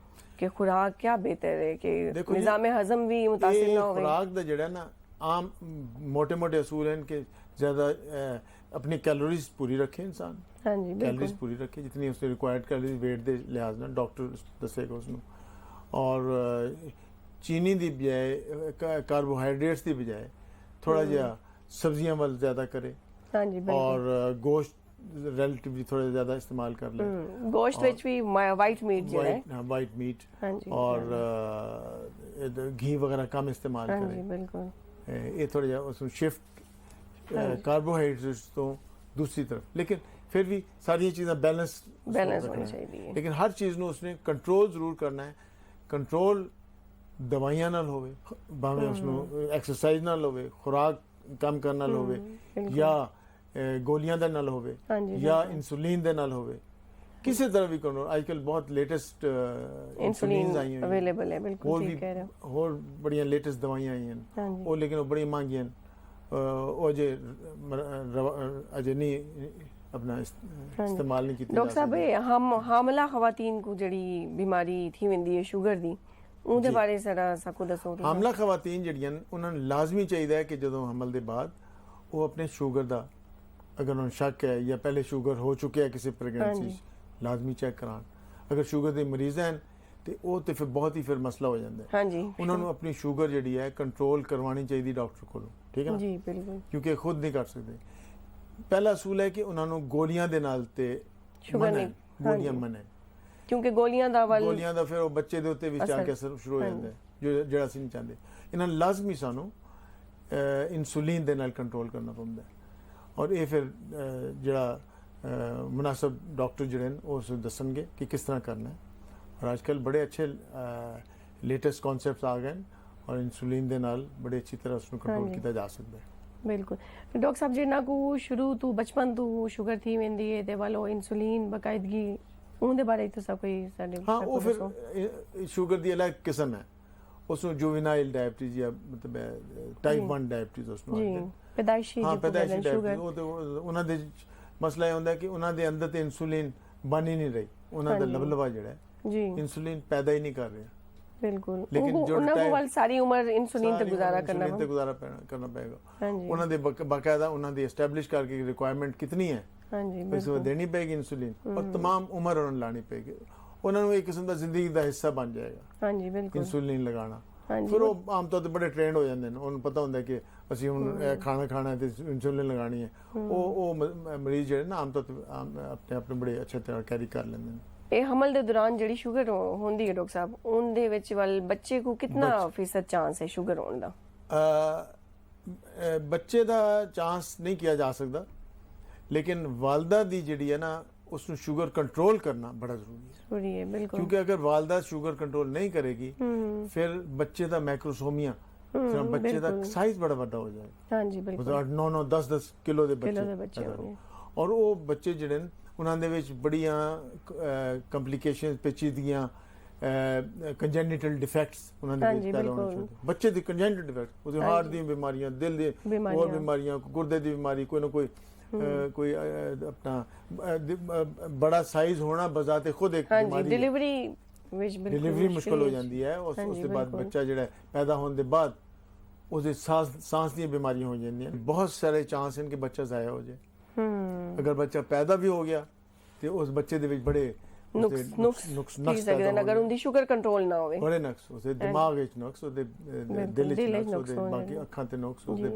कि खुराक क्या बेहतर है कि देखो जी, निज़ाम हजम भी मुतासिर ये ना होवे। खुराक दा जेड़ा ना आम मोटे मोटे असूल हैं कि ज़्यादा अपनी कैलोरीज पूरी रखे इंसान, हाँ जी कैलोरीज बिल्कुल। पूरी रखे जितनी उससे रिक्वायर्ड कैलोरीज वेट के लिहाज ਨਾਲ डॉक्टर दसेगा उसਨੂੰ। और चीनी की बजाय कार्बोहाइड्रेट्स की बजाय थोड़ा जिहा सब्जियां वाल ज़्यादा करे हाँ जी बिल्कुल। और गोश्त रिलेटिवली थोड़ा ज़्यादा इस्तेमाल कर ले। गोश्त और- विच भी वाइट मीट जो है, वाइट मीट हाँ जी, और घी वगैरह कम इस्तेमाल हाँ करे। जी बिल्कुल। ये थोड़ा जिहा उसਨੂੰ शिफ्ट कार्बोहाइड्रेट्स तो दूसरी तरफ, लेकिन फिर भी सारी चीज़ें बैलेंस होनी चाहिए। लेकिन हर चीज़ ਨੂੰ ਉਸਨੇ ਕੰਟਰੋਲ ਜ਼ਰੂਰ ਕਰਨਾ ਹੈ। ਕੰਟਰੋਲ ਦਵਾਈਆਂ ਨਾਲ ਹੋਵੇ, ਭਾਵੇਂ ਉਸਨੂੰ ਐਕਸਰਸਾਈਜ਼ ਨਾਲ ਹੋਵੇ, ਖੁਰਾਕ ਕੰਮ ਕਰਨ ਨਾਲ ਹੋਵੇ, ਜਾਂ ਗੋਲੀਆਂ ਦੇ ਨਾਲ ਹੋਵੇ, ਜਾਂ ਇਨਸੂਲਿਨ ਦੇ ਨਾਲ ਹੋਵੇ, ਕਿਸੇ ਤਰ੍ਹਾਂ ਵੀ ਕੰਟਰੋਲ। ਅੱਜਕੱਲ ਬਹੁਤ ਲੇਟੈਸਟ इंसुलिन ਆਈਆਂ ਹੋਈਆਂ, अवेलेबल है, बिल्कुल ਹੋਰ ठीक ਵੀ कह रहे हो। ਹੋਰ ਬੜੀਆਂ ਲੇਟੈਸਟ ਦਵਾਈਆਂ ਆਈਆਂ हाँ ਨੇ, जी। ਉਹ ਲੇਕਿन ਉਹ ਬੜੀਆਂ ਮਹਿੰਗੀਆਂ ਨੇ। ਉਹ ਅਜੇ ਅਜੇ ਨਹੀਂ अपना इस्तेमाल नहीं किया। डॉक्टर साहब हम हामला खवातीन को जड़ी बीमारी थी वेंदी है शुगर दी, ਉਹਦੇ ਬਾਰੇ ਜ਼ਰਾ ਸਾਕੂ ਦੱਸੋ ਤੁਸੀਂ। ਹਾਮਲਾ ਖਵਾਤੀਨ ਜਿਹੜੀਆਂ ਉਹਨਾਂ ਨੂੰ ਲਾਜ਼ਮੀ ਚਾਹੀਦਾ ਹੈ ਕਿ ਜਦੋਂ ਹਮਲ ਦੇ ਬਾਅਦ ਉਹ ਆਪਣੇ ਸ਼ੂਗਰ ਦਾ, ਅਗਰ ਉਹਨਾਂ ਨੂੰ ਸ਼ੱਕ ਹੈ ਜਾਂ ਪਹਿਲੇ ਸ਼ੂਗਰ ਹੋ ਚੁੱਕਿਆ ਕਿਸੇ ਪ੍ਰੈਗਨੈਂਸੀ 'ਚ, ਲਾਜ਼ਮੀ ਚੈੱਕ ਕਰਾਉਣ। ਅਗਰ ਸ਼ੂਗਰ ਦੇ ਮਰੀਜ਼ ਹਨ ਤੇ ਉਹ ਤੇ ਫਿਰ ਬਹੁਤ ਹੀ ਫਿਰ ਮਸਲਾ ਹੋ ਜਾਂਦਾ ਹੈ। ਹਾਂਜੀ, ਉਹਨਾਂ ਨੂੰ ਆਪਣੀ ਸ਼ੂਗਰ ਜਿਹੜੀ ਹੈ ਕੰਟਰੋਲ ਕਰਵਾਉਣੀ ਚਾਹੀਦੀ ਡਾਕਟਰ ਕੋਲੋਂ, ਠੀਕ ਹੈ ਨਾ ਜੀ ਬਿਲਕੁਲ, ਕਿਉਂਕਿ ਖੁਦ ਨਹੀਂ ਕਰ ਸਕਦੇ। ਪਹਿਲਾ ਅਸੂਲ ਹੈ ਕਿ ਉਹਨਾਂ ਨੂੰ ਗੋਲੀਆਂ ਦੇ ਨਾਲ ਤੇ ਸ਼ੂਗਰ ਨਹੀਂ, ਗੋਲੀਆਂ ਮਨਾ ਹੈ, ਕਿਉਂਕਿ ਗੋਲੀਆਂ ਦਾ ਵੱਲ ਗੋਲੀਆਂ ਦਾ ਫਿਰ ਉਹ ਬੱਚੇ ਦੇ ਉੱਤੇ ਵੀ ਜਾ ਕੇ ਅਸਰ ਸ਼ੁਰੂ ਹੋ ਜਾਂਦਾ ਹੈ, ਜਿਹੜਾ ਅਸੀਂ ਨਹੀਂ ਚਾਹੁੰਦੇ। ਇਹਨਾਂ ਨੂੰ ਲਾਜ਼ਮੀ ਸਾਨੂੰ ਇਨਸੂਲਿਨ ਦੇ ਨਾਲ ਕੰਟਰੋਲ ਕਰਨਾ ਪੈਂਦਾ ਹੈ। ਔਰ ਇਹ ਫਿਰ ਜਿਹੜਾ ਮੁਨਾਸਬ ਡਾਕਟਰ ਜਿਹੜੇ ਨੇ ਉਹ ਉਸ ਨੂੰ ਦੱਸਣਗੇ ਕਿ ਕਿਸ ਤਰ੍ਹਾਂ ਕਰਨਾ ਹੈ। ਔਰ ਅੱਜ ਕੱਲ੍ਹ ਬੜੇ ਅੱਛੇ ਲੇਟੈਸਟ ਕਨਸੈਪਟਸ ਆ ਗਏ ਔਰ ਇਨਸੂਲਿਨ ਦੇ ਨਾਲ ਬੜੇ ਅੱਛੀ ਤਰ੍ਹਾਂ ਉਸ ਨੂੰ ਕੰਟਰੋਲ ਕੀਤਾ ਜਾ ਸਕਦਾ ਹੈ। बिल्कुल। डॉक्टर साहब जिन्ना को शुरू तो बचपन तो शुगर थी वेंदी है ते वालो इंसुलिन बकायदगी ਉਹਦੇ ਬਾਰੇ ਤੁਸੀਂ ਕੋਈ ਸਾਡੇ ਹਾਂ ਉਹ ਫਿਰ ਸ਼ੂਗਰ ਦੀ ਅਲੱਗ ਕਿਸਮ ਹੈ। ਉਸ ਨੂੰ ਜੁਵੇਨਾਈਲ ਡਾਇਬੀਟੀਜ਼ ਜਾਂ ਮਤਲਬ ਟਾਈਪ 1 ਡਾਇਬੀਟੀਜ਼ ਉਸ ਨੂੰ ਆਉਂਦੇ, ਪੈਦਾਇਸ਼ੀ ਹਾਂ ਪੈਦਾਇਸ਼ੀ ਸ਼ੂਗਰ। ਡਾਇਬੀਟੀਜ਼। ਉਹ ਤੇ ਉਹਨਾਂ ਦੇ ਮਸਲਾ ਇਹ ਹੁੰਦਾ ਕਿ ਉਹਨਾਂ ਦੇ ਅੰਦਰ ਤੇ ਇਨਸੂਲਿਨ ਬਣ ਹੀ ਨਹੀਂ ਰਹੀ, ਉਹਨਾਂ ਦਾ ਲਬਲਬਾ ਜਿਹੜਾ ਹੈ ਜੀ ਇਨਸੂਲਿਨ ਪੈਦਾ ਹੀ ਨਹੀਂ ਕਰ ਰਿਹਾ। बिल्कुल, लेकिन जो ਉਹਨਾਂ ਕੋਲ ਵੱਲ ਸਾਰੀ ਉਮਰ ਇਨਸੁਲਿਨ ਤੇ ਗੁਜ਼ਾਰਾ ਕਰਨਾ ਤੇ ਗੁਜ਼ਾਰਾ ਕਰਨਾ ਪਏਗਾ। ਹਾਂਜੀ, ਉਹਨਾਂ ਦੇ ਬਾਕਾਇਦਾ ਉਹਨਾਂ ਦੀ ਐਸਟੈਬਲਿਸ਼ ਕਰਕੇ ਰਿਕੁਆਇਰਮੈਂਟ ਕਿਤਨੀ ਹੈ, ਹਾਂਜੀ ਇਸ ਨੂੰ ਦੇਣੀ ਪਏਗੀ ਇਨਸੂਲਿਨ, ਔਰ तमाम ਉਮਰ ਉਹਨਾਂ ਨੂੰ ਲਾਣੀ ਪਏਗੀ। ਉਹਨਾਂ ਨੂੰ ਇੱਕ ਕਿਸਮ ਦਾ ਜ਼ਿੰਦਗੀ ਦਾ ਹਿੱਸਾ ਬਣ ਜਾਏਗਾ ਹਾਂਜੀ ਬਿਲਕੁਲ ਇਨਸੂਲਿਨ ਲਗਾਉਣਾ। ਹਾਂਜੀ, ਫਿਰ ਉਹ ਆਮ ਤੌਰ ਤੇ ਬੜੇ ਟ੍ਰੇਨਡ ਹੋ ਜਾਂਦੇ ਨੇ, ਉਹਨੂੰ ਪਤਾ ਹੁੰਦਾ ਕਿ ਅਸੀਂ ਹੁਣ ਇਹ ਖਾਣਾ ਹੈ ਤੇ ਇਨਸੂਲਿਨ ਲਗਾਣੀ ਹੈ। ਉਹ ਮਰੀਜ਼ ਜਿਹੜੇ ਨਾ ਆਮ ਤੌਰ ਤੇ ਆਪਣੇ ਬੜੇ ਅੱਛੇ ਤਰ੍ਹਾਂ ਕੈਰੀ ਕਰ ਲੈਂਦੇ ਨੇ। ਇਹ ਹਮਲ ਦੇ ਦੌਰਾਨ ਜਿਹੜੀ ਸ਼ੂਗਰ ਹੁੰਦੀ ਹੈ ਡਾਕਟਰ ਸਾਹਿਬ, ਉਹਦੇ ਵਿੱਚ ਵੱਲ ਬੱਚੇ ਨੂੰ ਕਿੰਨਾ ਫੀਸਦ ਚਾਂਸ ਹੈ ਸ਼ੂਗਰ ਹੋਣ ਦਾ? ਬੱਚੇ ਦਾ ਚਾਂਸ ਨਹੀਂ ਕਿਹਾ ਜਾ ਸਕਦਾ, ਲੇਕਿਨ ਵਾਲਦਾ ਦੀ ਜਿਹੜੀ ਹੈ ਨਾ ਉਸ ਨੂੰ ਸ਼ੂਗਰ ਕੰਟਰੋਲ ਕਰਨਾ ਬੜਾ ਜ਼ਰੂਰੀ ਹੈ। ਜ਼ਰੂਰੀ ਹੈ ਬਿਲਕੁਲ, ਕਿਉਂਕਿ ਅਗਰ ਵਾਲਦਾ ਸ਼ੂਗਰ ਕੰਟਰੋਲ ਨਹੀਂ ਕਰੇਗੀ ਫਿਰ ਬੱਚੇ ਦਾ ਮੈਕਰੋਸੋਮੀਆ, ਬੱਚੇ ਦਾ ਸਾਈਜ਼ ਬੜਾ ਵੱਡਾ ਹੋ ਜਾਏਗਾ। ਹਾਂਜੀ ਬਿਲਕੁਲ, 9 10 ਕਿਲੋ ਦੇ ਬੱਚੇ, ਔਰ ਉਹ ਬੱਚੇ ਜਿਹੜੇ ਨੇ ਉਹਨਾਂ ਦੇ ਵਿੱਚ ਬੜੀਆਂ ਕੰਪਲਿਕੇਸ਼ਨਸ, ਪੇਚੀਦਗੀਆਂ, ਕੰਜੈਨਿਟਲ ਡਿਫੈਕਟਸ ਉਹਨਾਂ ਦੇ ਵਿੱਚ ਪੈਦਾ ਹੋਣੇ ਸ਼ੁਰੂ। ਬੱਚੇ ਦੀ ਕੰਜੈਨਿਟਲ ਡਿਫੈਕਟ, ਉਹਦੇ ਹਾਰਟ ਦੀਆਂ ਬਿਮਾਰੀਆਂ, ਦਿਲ ਦੀ ਹੋਰ ਬਿਮਾਰੀਆਂ, ਗੁਰਦੇ ਦੀ ਬਿਮਾਰੀ, ਕੋਈ ਨਾ ਕੋਈ ਆਪਣਾ ਬੜਾ ਸਾਈਜ਼ ਹੋਣਾ ਬਜ਼ਾਤੇ ਖੁਦ ਇੱਕ ਬਿਮਾਰੀ, ਡਿਲੀਵਰੀ ਮੁਸ਼ਕਲ ਹੋ ਜਾਂਦੀ ਹੈ। ਉਸ ਤੋਂ ਬਾਅਦ ਬੱਚਾ ਜਿਹੜਾ ਪੈਦਾ ਹੋਣ ਦੇ ਬਾਅਦ ਉਹਦੇ ਸਾਂਸ ਦੀਆਂ ਬਿਮਾਰੀਆਂ ਹੋ ਜਾਂਦੀਆਂ। ਬਹੁਤ ਸਾਰੇ ਚਾਂਸ ਹਨ ਕਿ ਬੱਚਾ ਜ਼ਾਇਆ ਹੋ ਜਾਏ। ਅਗਰ ਬੱਚਾ ਪੈਦਾ ਵੀ ਹੋ ਗਿਆ ਤੇ ਉਸ ਬੱਚੇ ਦੇ ਵਿੱਚ ਬੜੇ ਨੁਕਸ ਅਗਰ ਉਹਦੀ ਸ਼ੂਗਰ ਕੰਟਰੋਲ ਨਾ ਹੋਵੇ, ਬੜੇ ਨੁਕਸ, ਉਹਦੇ ਦਿਮਾਗ ਵਿੱਚ ਨੁਕਸ, ਉਹਦੇ ਦਿਲ ਵਿੱਚ ਨੁਕਸ, ਉਹਦੇ ਬਾਕੀ ਅੱਖਾਂ ਤੇ ਨੁਕਸ, ਉਹਦੇ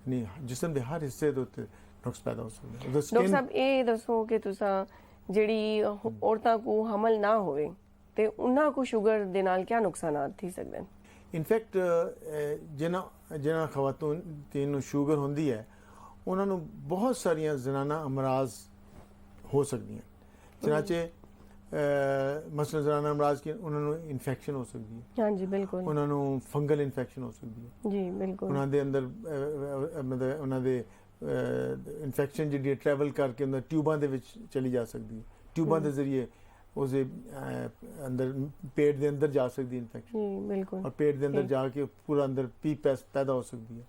ਨਹੀਂ ਜਿਸਮ ਦੇ ਹਰ ਹਿੱਸੇ ਦੇ ਉੱਤੇ ਨੁਕਸ ਪੈਦਾ ਹੋ ਸਕਦਾ। ਡਾਕਟਰ ਸਾਹਿਬ ਇਹ ਦੱਸੋ ਕਿ ਤੁਸੀਂ ਜਿਹੜੀ ਔਰਤਾਂ ਕੋ ਹਮਲ ਨਾ ਹੋਵੇ ਤੇ ਉਹਨਾਂ ਕੋ ਸ਼ੂਗਰ ਦੇ ਨਾਲ ਕੀ ਨੁਕਸਾਨਾਤ ਥੀ ਸਕਦੇ ਹਨ? ਇਨਫੈਕਟ ਜਿਹਨਾਂ ਖਵਾਤੂਨ ਨੂੰ ਸ਼ੂਗਰ ਹੁੰਦੀ ਹੈ ਉਹਨਾਂ ਨੂੰ ਬਹੁਤ ਸਾਰੀਆਂ ਜ਼ਨਾਨਾ ਅਮਰਾਜ਼ ਹੋ ਸਕਦੀਆਂ, ਜਿਨ੍ਹਾਂ 'ਚ ਮਸਲਨ ਜ਼ਨਾਨਾ ਅਮਰਾਜ਼ ਕੀ ਉਹਨਾਂ ਨੂੰ ਇਨਫੈਕਸ਼ਨ ਹੋ ਸਕਦੀ ਹੈ। ਹਾਂਜੀ ਬਿਲਕੁਲ, ਉਹਨਾਂ ਨੂੰ ਫੰਗਲ ਇਨਫੈਕਸ਼ਨ ਹੋ ਸਕਦੀ ਹੈ। ਜੀ ਬਿਲਕੁਲ, ਉਹਨਾਂ ਦੇ ਅੰਦਰ ਮਤਲਬ ਉਹਨਾਂ ਦੇ ਇਨਫੈਕਸ਼ਨ ਜਿਹੜੀ ਟਰੈਵਲ ਕਰਕੇ ਉਹਨਾਂ ਟਿਊਬਾਂ ਦੇ ਵਿੱਚ ਚਲੀ ਜਾ ਸਕਦੀ ਹੈ। ਟਿਊਬਾਂ ਦੇ ਜ਼ਰੀਏ ਉਸਦੇ ਅੰਦਰ ਪੇਟ ਦੇ ਅੰਦਰ ਜਾ ਸਕਦੀ ਇਨਫੈਕਸ਼ਨ, ਜੀ ਬਿਲਕੁਲ, ਔਰ ਪੇਟ ਦੇ ਅੰਦਰ ਜਾ ਕੇ ਪੂਰਾ ਅੰਦਰ ਪੀਪੈਸ ਪੈਦਾ ਹੋ ਸਕਦੀ ਹੈ।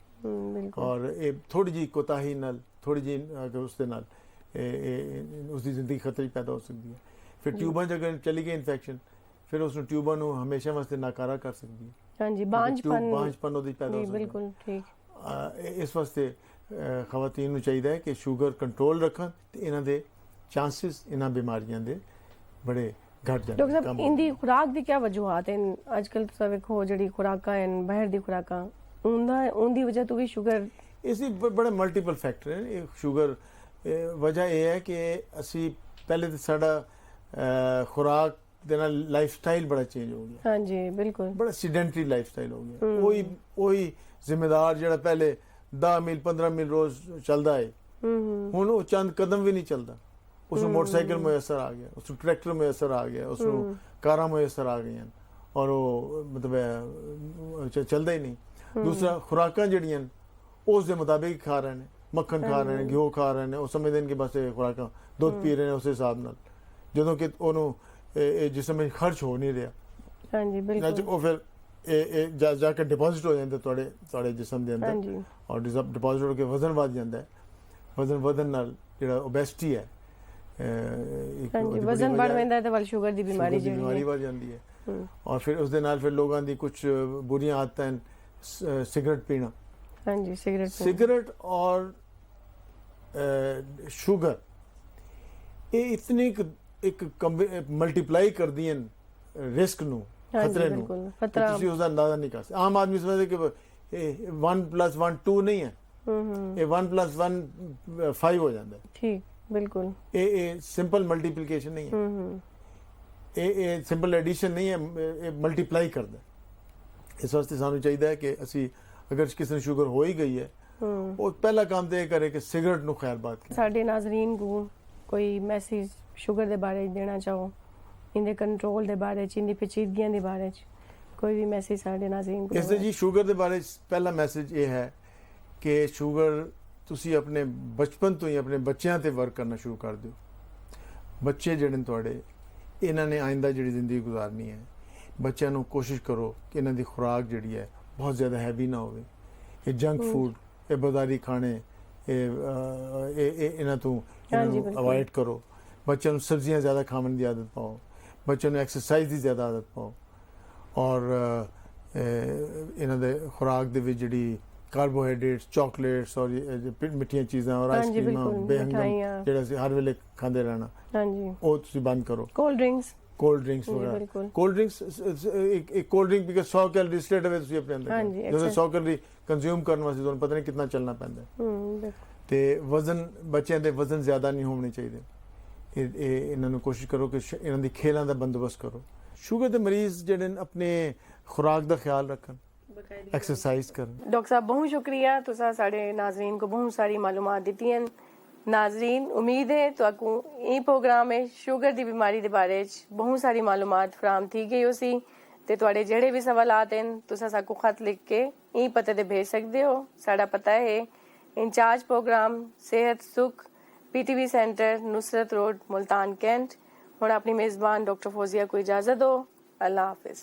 ਔਰ ਇਹ ਥੋੜੀ ਜਿਹੀ ਕੋਤਾਹੀ ਨਾਲ, ਥੋੜੀ ਜਿਹੀ ਅਗਰ ਉਸ ਦੇ ਨਾਲ ਉਸ ਦੀ ਜ਼ਿੰਦਗੀ ਖਤਰੇ 'ਚ ਪੈਦਾ ਹੋ ਸਕਦੀ ਹੈ। ਫਿਰ ਟਿਊਬਾਂ 'ਚ ਅਗਰ ਚਲੀ ਗਈ ਇਨਫੈਕਸ਼ਨ ਫਿਰ ਉਸ ਨੂੰ ਟਿਊਬਾਂ ਨੂੰ ਹਮੇਸ਼ਾ ਵਾਸਤੇ ਨਾਕਾਰਾ ਕਰ ਸਕਦੀ ਹੈ। ਹਾਂਜੀ, ਬਾਂਝਪਨ ਉਹਦੀ ਪੈਦਾ ਹੋ ਜੀ ਸਕਦਾ ਹੈ। ਬਿਲਕੁਲ ਠੀਕ। ਇਸ ਵਾਸਤੇ ਖਵਾਤੀਨ ਨੂੰ ਚਾਹੀਦਾ ਹੈ ਕਿ ਸ਼ੂਗਰ ਕੰਟਰੋਲ ਰੱਖਣ ਤੇ ਇਹਨਾਂ ਦੇ ਚਾਂਸਸ ਇਹਨਾਂ ਬਿਮਾਰੀਆਂ ਦੇ ਬੜੇ ਘਟ ਜਾਣ। ਡਾਕਟਰ ਸਾਹਿਬ, ਇੰਦੀ ਖੁਰਾਕ ਦੀ ਕੀ ਵਜੂਹਾਤ ਹਨ? ਅੱਜਕੱਲ ਤੁਸੀਂ ਵੇਖੋ ਜਿਹੜੀ ਖੁਰਾਕਾਂ ਹਨ ਬਾਹਰ ਦੀ ਖੁਰਾਕਾਂ, ਉਹਦੀ ਵਜ੍ਹਾ ਤੋਂ ਵੀ ਸ਼ੂਗਰ ਇਸ ਦੀ ਬੜੇ ਮਲਟੀਪਲ ਫੈਕਟਰ ਹੈ। ਇਹ ਸ਼ੂਗਰ ਵਜ੍ਹਾ ਇਹ ਹੈ ਕਿ ਅਸੀਂ ਪਹਿਲੇ ਤਾਂ ਸਾਡਾ ਖੁਰਾਕ ਦੇ ਨਾਲ ਲਾਈਫ ਸਟਾਈਲ ਬੜਾ ਚੇਂਜ ਹੋ ਗਿਆ। ਹਾਂਜੀ ਬਿਲਕੁਲ, ਬੜਾ ਸੀਡੈਂਟਰੀ ਲਾਈਫ ਸਟਾਈਲ ਹੋ ਗਿਆ। ਉਹੀ ਜ਼ਿੰਮੇਦਾਰ ਜਿਹੜਾ ਪਹਿਲੇ 10 ਮੀਲ 15 ਮੀਲ ਰੋਜ਼ ਚੱਲਦਾ ਹੈ, ਹੁਣ ਉਹ ਚੰਦ ਕਦਮ ਵੀ ਨਹੀਂ ਚੱਲਦਾ। ਉਸ ਨੂੰ ਮੋਟਰਸਾਈਕਲ ਮੁਯੱਸਰ ਆ ਗਿਆ, ਉਸ ਨੂੰ ਟਰੈਕਟਰ ਮੁਯੱਸਰ ਆ ਗਿਆ, ਉਸ ਨੂੰ ਕਾਰਾਂ ਮੁਯੱਸਰ ਆ ਗਈਆਂ ਔਰ ਉਹ ਮਤਲਬ ਚੱਲਦਾ ਹੀ ਨਹੀਂ। ਦੂਸਰਾ, ਖੁਰਾਕਾਂ ਜਿਹੜੀਆਂ ਉਸ ਦੇ ਮੁਤਾਬਿਕ ਖਾ ਰਹੇ ਨੇ, ਮੱਖਣ ਖਾ ਰਹੇ ਨੇ, ਘਿਓ ਖਾ ਰਹੇ ਨੇ, ਉਹ ਸਮਝਦੇ ਨੇ ਕਿ ਬਸ ਇਹ ਖੁਰਾਕਾਂ, ਦੁੱਧ ਪੀ ਰਹੇ ਨੇ ਉਸ ਹਿਸਾਬ ਨਾਲ, ਜਦੋਂ ਕਿ ਉਹਨੂੰ ਇਹ ਜਿਸਮ ਵਿੱਚ ਖਰਚ ਹੋ ਨਹੀਂ ਰਿਹਾ। ਹਾਂਜੀ ਬਿਲਕੁਲ, ਉਹ ਫਿਰ ਇਹ ਜਾ ਕੇ ਡਿਪੋਜ਼ਿਟ ਹੋ ਜਾਂਦੇ ਤੁਹਾਡੇ ਜਿਸਮ ਦੇ ਅੰਦਰ, ਔਰ ਡਿਪੋਜ਼ਿਟ ਹੋ ਕੇ ਵਜ਼ਨ ਵੱਧ ਜਾਂਦਾ ਹੈ। ਵਜ਼ਨ ਵਧਣ ਨਾਲ ਜਿਹੜਾ ਓਬੈਸਿਟੀ ਹੈ, ਹਾਂਜੀ ਵਜ਼ਨ ਵੱਧ ਜਾਂਦਾ ਹੈ ਤੇ ਵੱਲ ਸ਼ੂਗਰ ਦੀ ਬਿਮਾਰੀ ਬਿਮਾਰੀ ਵੱਧ ਜਾਂਦੀ ਹੈ। ਔਰ ਫਿਰ ਉਸ ਦੇ ਨਾਲ ਫਿਰ ਲੋਕਾਂ ਦੀ ਕੁਝ ਬੁਰੀਆਂ ਆਦਤਾਂ ਹਨ, ਸਿਗਰਟ ਪੀਣਾ। ਹਾਂਜੀ, ਸਿਗਰਟ ਔਰ ਸ਼ੂਗਰ ਇਹ ਇਤਨੀ ਇੱਕ ਮਲਟੀਪਲਾਈ ਕਰਦੀਆਂ ਰਿਸਕ ਨੂੰ, ਖਤਰੇ ਨੂੰ, ਤੁਸੀਂ ਉਸ ਦਾ ਅੰਦਾਜ਼ਾ ਨਹੀਂ ਕਰ ਸਕਦੇ। ਆਮ ਆਦਮੀ ਸਮਝਦੇ ਕਿ 1+1 2 ਨਹੀਂ ਹੈ, ਇਹ 1+1 5 ਹੋ ਜਾਂਦਾ ਹੈ। ਠੀਕ, ਬਿਲਕੁਲ। ਇਹ ਸਿੰਪਲ ਮਲਟੀਪਲੀਕੇਸ਼ਨ ਨਹੀਂ ਹੈ, ਇਹ ਸਿੰਪਲ ਐਡੀਸ਼ਨ ਨਹੀਂ ਹੈ, ਇਹ ਮਲਟੀਪਲਾਈ ਕਰਦਾ। ਇਸ ਵਾਸਤੇ ਸਾਨੂੰ ਚਾਹੀਦਾ ਹੈ ਕਿ ਅਸੀਂ ਅਗਰ ਕਿਸੇ ਨੂੰ ਸ਼ੂਗਰ ਹੋ ਹੀ ਗਈ ਹੈ, ਉਹ ਪਹਿਲਾ ਕੰਮ ਤੇ ਇਹ ਕਰੇ ਕਿ ਸਿਗਰਟ ਨੂੰ ਖੈਰਬਾਦ ਕਰੇ। ਸਾਡੇ ਨਾਜ਼ਰੀਨ ਨੂੰ ਕੋਈ ਮੈਸੇਜ ਸ਼ੂਗਰ ਦੇ ਬਾਰੇ ਦੇਣਾ ਚਾਹੋ, ਇਹਦੇ ਕੰਟਰੋਲ ਦੇ ਬਾਰੇ ਚ, ਇਹਦੀ ਪੇਚੀਦਗੀਆਂ ਦੇ ਬਾਰੇ ਚ ਕੋਈ ਵੀ ਮੈਸੇਜ ਸਾਡੇ ਨਾਜ਼ਰੀਨ ਨੂੰ? ਇਸ ਦੇ ਜੀ ਸ਼ੂਗਰ ਦੇ ਬਾਰੇ ਪਹਿਲਾ ਮੈਸੇਜ ਇਹ ਹੈ ਕਿ ਸ਼ੂਗਰ ਤੁਸੀਂ ਆਪਣੇ ਬਚਪਨ ਤੋਂ ਹੀ ਆਪਣੇ ਬੱਚਿਆਂ ਤੇ ਵਰਕ ਕਰਨਾ ਸ਼ੁਰੂ ਕਰ ਦਿਓ। ਬੱਚੇ ਜਿਹੜੇ ਨੇ ਤੁਹਾਡੇ, ਇਹਨਾਂ ਨੇ ਆਇੰਦਾ ਜਿਹੜੀ ਜ਼ਿੰਦਗੀ ਗੁਜ਼ਾਰਨੀ ਹੈ। ਬੱਚਿਆਂ ਨੂੰ ਕੋਸ਼ਿਸ਼ ਕਰੋ ਕਿ ਇਹਨਾਂ ਦੀ ਖੁਰਾਕ ਜਿਹੜੀ ਹੈ ਬਹੁਤ ਜ਼ਿਆਦਾ ਹੈਵੀ ਨਾ ਹੋਵੇ। ਇਹ ਜੰਕ ਫੂਡ, ਇਹ ਬਾਜ਼ਾਰੀ ਖਾਣੇ, ਇਹਨਾਂ ਤੋਂ ਅਵੋਇਡ ਕਰੋ। ਬੱਚਿਆਂ ਨੂੰ ਸਬਜ਼ੀਆਂ ਜ਼ਿਆਦਾ ਖਾਣ ਦੀ ਆਦਤ ਪਾਓ, ਬੱਚਿਆਂ ਨੂੰ ਐਕਸਰਸਾਈਜ਼ ਦੀ ਜ਼ਿਆਦਾ ਆਦਤ ਪਾਓ, ਔਰ ਇਹਨਾਂ ਦੇ ਖੁਰਾਕ ਦੇ ਵਿੱਚ ਜਿਹੜੀ ਕਾਰਬੋਹਾਈਡਰੇਟਸ, ਚਾਕਲੇਟਸ ਔਰ ਮਿੱਠੀਆਂ ਚੀਜ਼ਾਂ ਔਰ ਆਈਸਕ੍ਰੀਮਾਂ, ਬੇਹੰਗਮ ਜਿਹੜਾ ਅਸੀਂ ਹਰ ਵੇਲੇ ਖਾਂਦੇ ਰਹਿਣਾ, ਉਹ ਤੁਸੀਂ ਬੰਦ ਕਰੋ। ਕੋਲਡ ਡਰਿੰਕਸ ਵਗੈਰਾ, ਕੋਲਡ ਡਰਿੰਕਸ ਇੱਕ ਕੋਲਡ ਡਰਿੰਕ ਬਿਕਸ 100 ਕੈਲੋਰੀ ਸਟੇਟ ਅਵੇ ਤੁਸੀਂ ਆਪਣੇ ਅੰਦਰ, ਜਦੋਂ 100 ਕੈਲੋਰੀ ਕੰਜ਼ਿਊਮ ਕਰਨ ਵਾਸਤੇ ਤੁਹਾਨੂੰ ਪਤਾ ਨਹੀਂ ਕਿੰਨਾ ਚੱਲਣਾ ਪੈਂਦਾ ਹੈ। ਤੇ ਵਜ਼ਨ, ਬੱਚਿਆਂ ਦੇ ਵਜ਼ਨ ਜ਼ਿਆਦਾ ਨਹੀਂ ਹੋਣੇ ਚਾਹੀਦੇ। ਇਹਨਾਂ ਨੂੰ ਕੋਸ਼ਿਸ਼ ਕਰੋ ਕਿ ਇਹਨਾਂ ਦੀ ਖੇਲਾਂ ਦਾ ਬੰਦੋਬਸਤ ਕਰੋ। ਸ਼ੂਗਰ ਦੇ ਮਰੀਜ਼ ਜਿਹੜੇ ਆਪਣੇ ਖੁਰਾਕ ਦਾ ਖਿਆਲ ਰੱਖਣ, एक्सरसाइज करन। डॉक्टर साहब बहुत शुक्रिया, तुसा साढ़े नाजरीन को बहुत सारी मालूमात दी हैं। नाजरीन, उम्मीद है तो ये प्रोग्राम है शुगर की बीमारी के बारे बहुत सारी मालूमात फराम थी गई उसी ते तुहाडे जेड़े भी सवालात हैं तुसा साकू खत लिख के यही पते ते भेज सकते हो। साडा पता है in charge programme Sehat Sukh, PTV centre, Nusrat road, Multan cantt. हुण अपनी मेज़बान डॉक्टर फौजिया को इजाज़त दो। अल्लाह हाफिज़।